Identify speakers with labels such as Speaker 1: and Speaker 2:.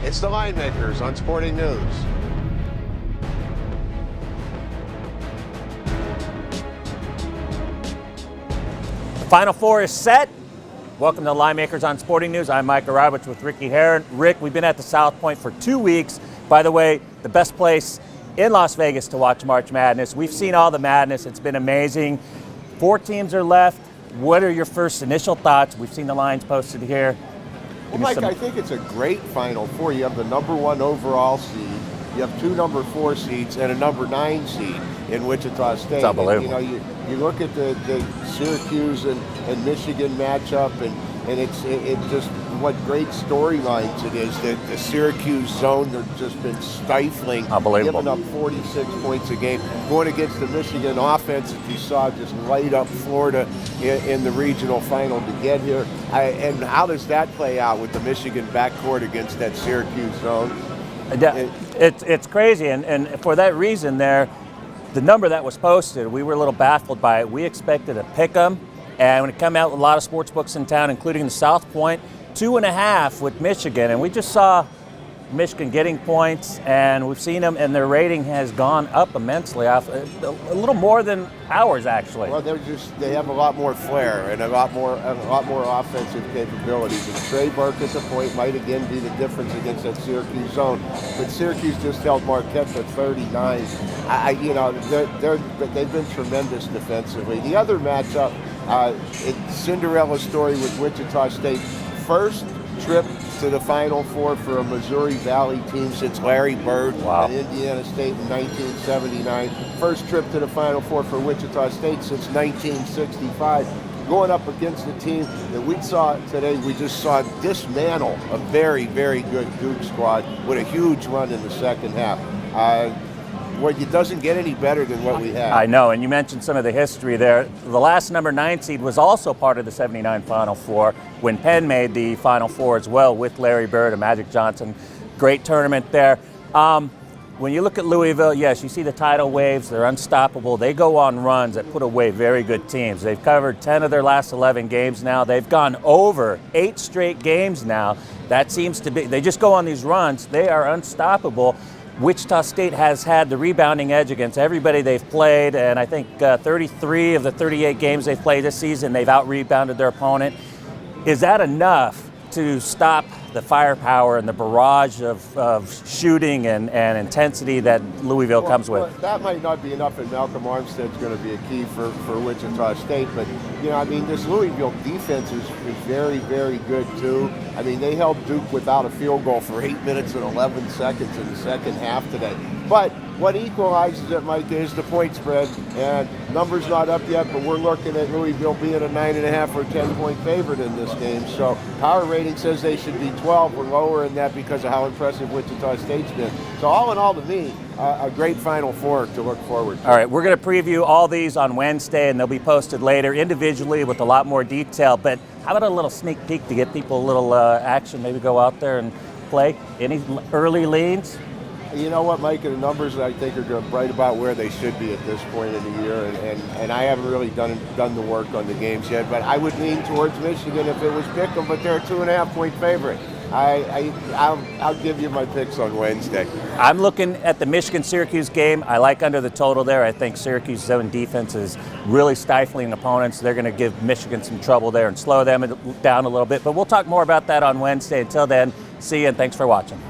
Speaker 1: It's the Line Makers on Sporting News.
Speaker 2: The Final Four is set. Welcome to the Line Makers on Sporting News. I'm Micah Roberts with Ricky Herron. Rick, we've been at the South Point for 2 weeks. By the way, the best place in Las Vegas to watch March Madness. We've seen all the madness. It's been amazing. 4 teams are left. What are your first initial thoughts? We've seen the lines posted here.
Speaker 1: Well, Mike, I think it's a great Final Four. You have the #1 overall seed, you have 2 number 4 seeds, and a number 9 seed in Wichita State.
Speaker 2: It's unbelievable.
Speaker 1: And, you look at the Syracuse and Michigan matchup, and it's just what great storylines it is. That the Syracuse zone, they've just been stifling,
Speaker 2: Unbelievable.
Speaker 1: giving up 46 points a game. Going against the Michigan offense that you saw just light up Florida in the regional final to get here. And how does that play out with the Michigan backcourt against that Syracuse zone?
Speaker 2: It's crazy, and for that reason there, the number that was posted, we were a little baffled by it. We expected a pick 'em, and when it came out with a lot of sports books in town, including the South Point, 2.5 with Michigan, and we just saw Michigan getting points, and we've seen them, and their rating has gone up immensely, off a little more than ours actually.
Speaker 1: Well, they have a lot more flair and a lot more offensive capabilities. And Trey Burke at the point might again be the difference against that Syracuse zone. But Syracuse just held Marquette for 39. They've been tremendous defensively. The other matchup, it's Cinderella story with Wichita State. First trip to the Final Four for a Missouri Valley team since Larry Bird at Indiana State in 1979. First trip to the Final Four for Wichita State since 1965. Going up against the team that we saw today, we just saw dismantle a very, very good Duke squad with a huge run in the second half. It doesn't get any better than what we had.
Speaker 2: I know, and you mentioned some of the history there. The last number 9 seed was also part of the '79 Final Four when Penn made the Final Four as well with Larry Bird and Magic Johnson. Great tournament there. When you look at Louisville, yes, you see the tidal waves. They're unstoppable. They go on runs that put away very good teams. They've covered 10 of their last 11 games now. They've gone over 8 straight games now. That seems to be, they just go on these runs. They are unstoppable. Wichita State has had the rebounding edge against everybody they've played, and I think 33 of the 38 games they've played this season, they've out-rebounded their opponent. Is that enough to stop the firepower and the barrage of shooting and intensity that Louisville comes with?
Speaker 1: Well, that might not be enough, and Malcolm Armstead's going to be a key for Wichita State. But, this Louisville defense is very, very good, too. They held Duke without a field goal for 8 minutes and 11 seconds in the second half today. But what equalizes it, Mike, is the point spread. And numbers not up yet, but we're looking at Louisville being a 9.5 or 10-point favorite in this game. So power rating says they should be 12. We're lower in that because of how impressive Wichita State's been. So all in all, to me, a great Final Four to look forward to.
Speaker 2: All right, we're going to preview all these on Wednesday, and they'll be posted later individually with a lot more detail. But how about a little sneak peek to get people a little action, maybe go out there and play? Any early leads?
Speaker 1: You know what, Mike? The numbers, I think, are right about where they should be at this point in the year, and I haven't really done the work on the games yet, but I would lean towards Michigan if it was pick 'em, but they're a 2.5-point favorite. I'll give you my picks on Wednesday.
Speaker 2: I'm looking at the Michigan-Syracuse game. I like under the total there. I think Syracuse's zone defense is really stifling opponents. They're going to give Michigan some trouble there and slow them down a little bit, but we'll talk more about that on Wednesday. Until then, see you, and thanks for watching.